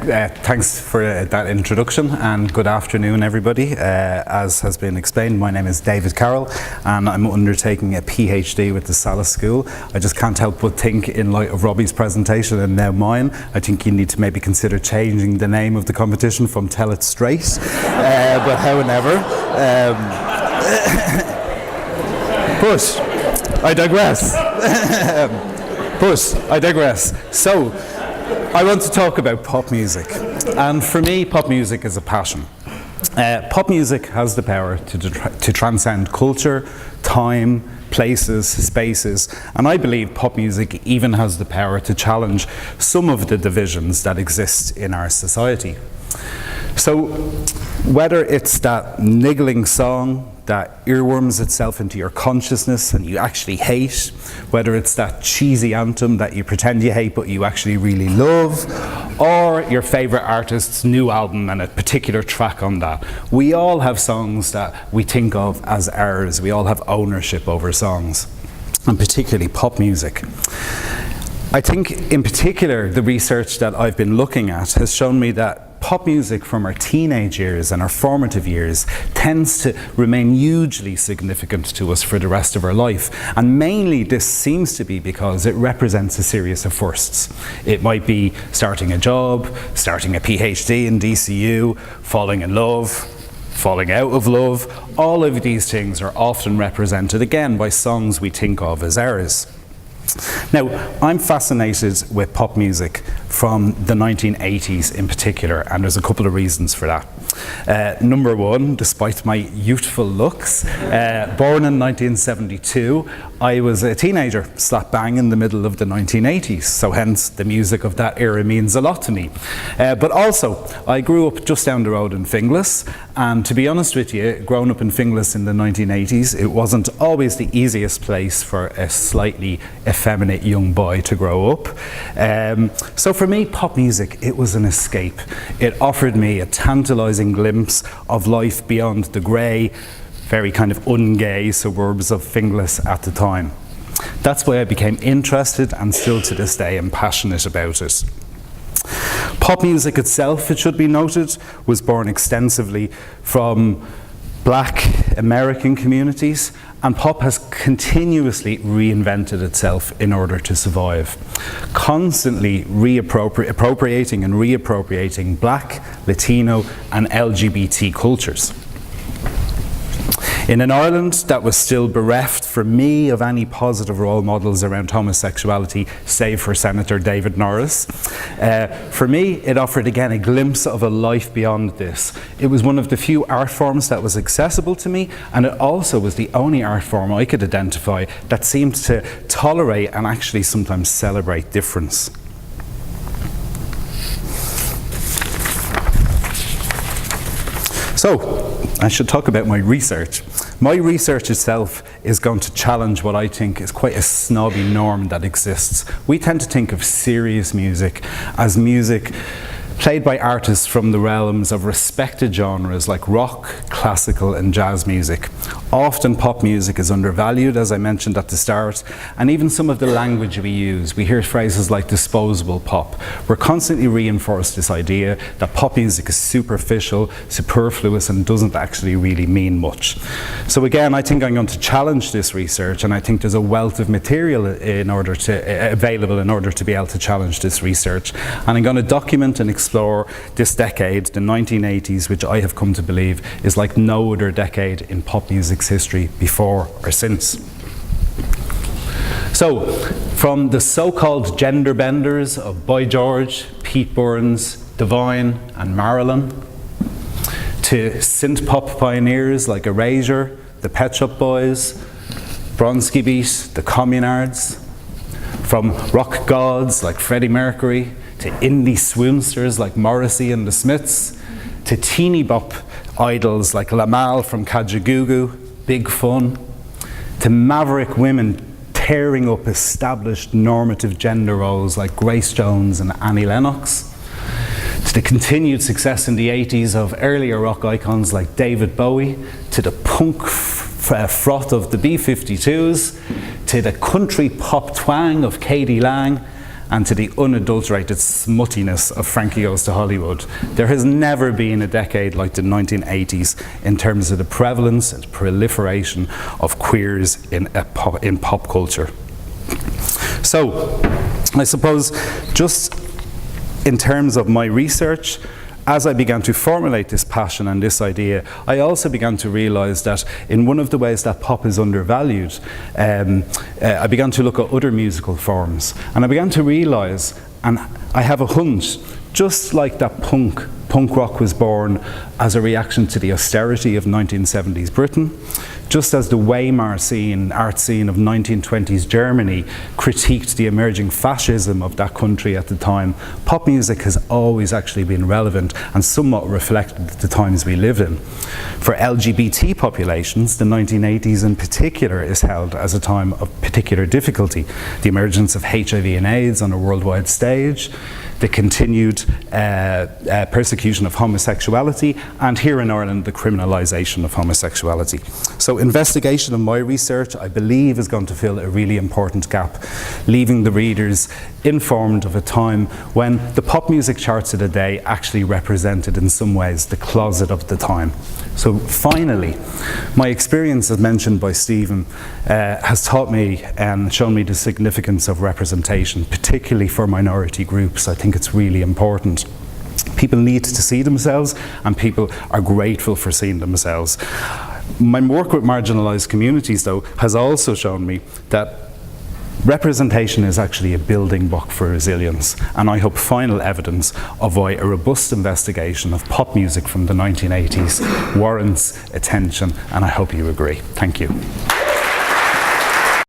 Thanks for that introduction, and good afternoon everybody. As has been explained, my name is David Carroll and I'm undertaking a PhD with the Salas School. I just can't help but think, in light of Robbie's presentation and now mine, I think you need to maybe consider changing the name of the competition from Tell It Straight. But however, but I digress. So, I want to talk about pop music, and for me pop music is a passion. Pop music has the power to transcend culture, time, places, spaces, and I believe pop music even has the power to challenge some of the divisions that exist in our society. So whether it's that niggling song that earworms itself into your consciousness and you actually hate, whether it's that cheesy anthem that you pretend you hate but you actually really love, or your favourite artist's new album and a particular track on that. We all have songs that we think of as ours. We all have ownership over songs, and particularly pop music. I think in particular the research that I've been looking at has shown me that pop music from our teenage years and our formative years tends to remain hugely significant to us for the rest of our life, and mainly this seems to be because it represents a series of firsts. It might be starting a job, starting a PhD in DCU, falling in love, falling out of love. All of these things are often represented again by songs we think of as ours. Now, I'm fascinated with pop music from the 1980s in particular, and there's a couple of reasons for that. Number one, despite my youthful looks, born in 1972, I was a teenager, slap bang in the middle of the 1980s, so hence the music of that era means a lot to me. But also, I grew up just down the road in Finglas, and to be honest with you, growing up in Finglas in the 1980s, it wasn't always the easiest place for a slightly effeminate young boy to grow up. So for me, pop music, it was an escape. It offered me a tantalising glimpse of life beyond the grey, very kind of ungay suburbs of Finglas at the time. That's why I became interested, and still to this day am passionate about it. Pop music itself, it should be noted, was born extensively from Black American communities, and pop has continuously reinvented itself in order to survive, constantly appropriating and reappropriating Black, Latino and LGBT cultures. In an Ireland that was still bereft for me of any positive role models around homosexuality, save for Senator David Norris, for me it offered again a glimpse of a life beyond this. It was one of the few art forms that was accessible to me, and it also was the only art form I could identify that seemed to tolerate and actually sometimes celebrate difference. So, I should talk about my research. My research itself is going to challenge what I think is quite a snobby norm that exists. We tend to think of serious music as music played by artists from the realms of respected genres like rock, classical and jazz music. Often pop music is undervalued, as I mentioned at the start, and even some of the language we use. We hear phrases like disposable pop. We're constantly reinforced this idea that pop music is superficial, superfluous and doesn't actually really mean much. So again, I think I'm going to challenge this research, and I think there's a wealth of material available in order to be able to challenge this research. And I'm going to document and explore this decade, the 1980s, which I have come to believe is like no other decade in pop music's history before or since. So, from the so-called gender benders of Boy George, Pete Burns, Divine and Marilyn, to synth pop pioneers like Erasure, the Pet Shop Boys, Bronski Beat, the Communards, from rock gods like Freddie Mercury, to indie swoonsters like Morrissey and the Smiths, to teeny bop idols like Lamal from Kajagoogoo, Big Fun, to maverick women tearing up established normative gender roles like Grace Jones and Annie Lennox, to the continued success in the 80s of earlier rock icons like David Bowie, to the punk froth of the B-52s, to the country pop twang of K.D. Lang, and to the unadulterated smuttiness of Frankie Goes to Hollywood. There has never been a decade like the 1980s in terms of the prevalence and proliferation of queers in pop culture. So, I suppose just in terms of my research, as I began to formulate this passion and this idea, I also began to realise that in one of the ways that pop is undervalued, I began to look at other musical forms. And I began to realise, and I have a hunch, just like that punk rock was born as a reaction to the austerity of 1970s Britain, just as the Weimar scene, art scene of 1920s Germany critiqued the emerging fascism of that country at the time, pop music has always actually been relevant and somewhat reflected the times we live in. For LGBT populations, the 1980s in particular is held as a time of particular difficulty. The emergence of HIV and AIDS on a worldwide stage, the continued persecution of homosexuality, and here in Ireland, the criminalisation of homosexuality. So investigation of my research, I believe, is going to fill a really important gap, leaving the readers informed of a time when the pop music charts of the day actually represented in some ways the closet of the time. So finally, my experience, as mentioned by Stephen, has taught me and shown me the significance of representation, particularly for minority groups. I think it's really important. People need to see themselves, and people are grateful for seeing themselves. My work with marginalised communities, though, has also shown me that representation is actually a building block for resilience, and I hope final evidence of why a robust investigation of pop music from the 1980s warrants attention, and I hope you agree. Thank you.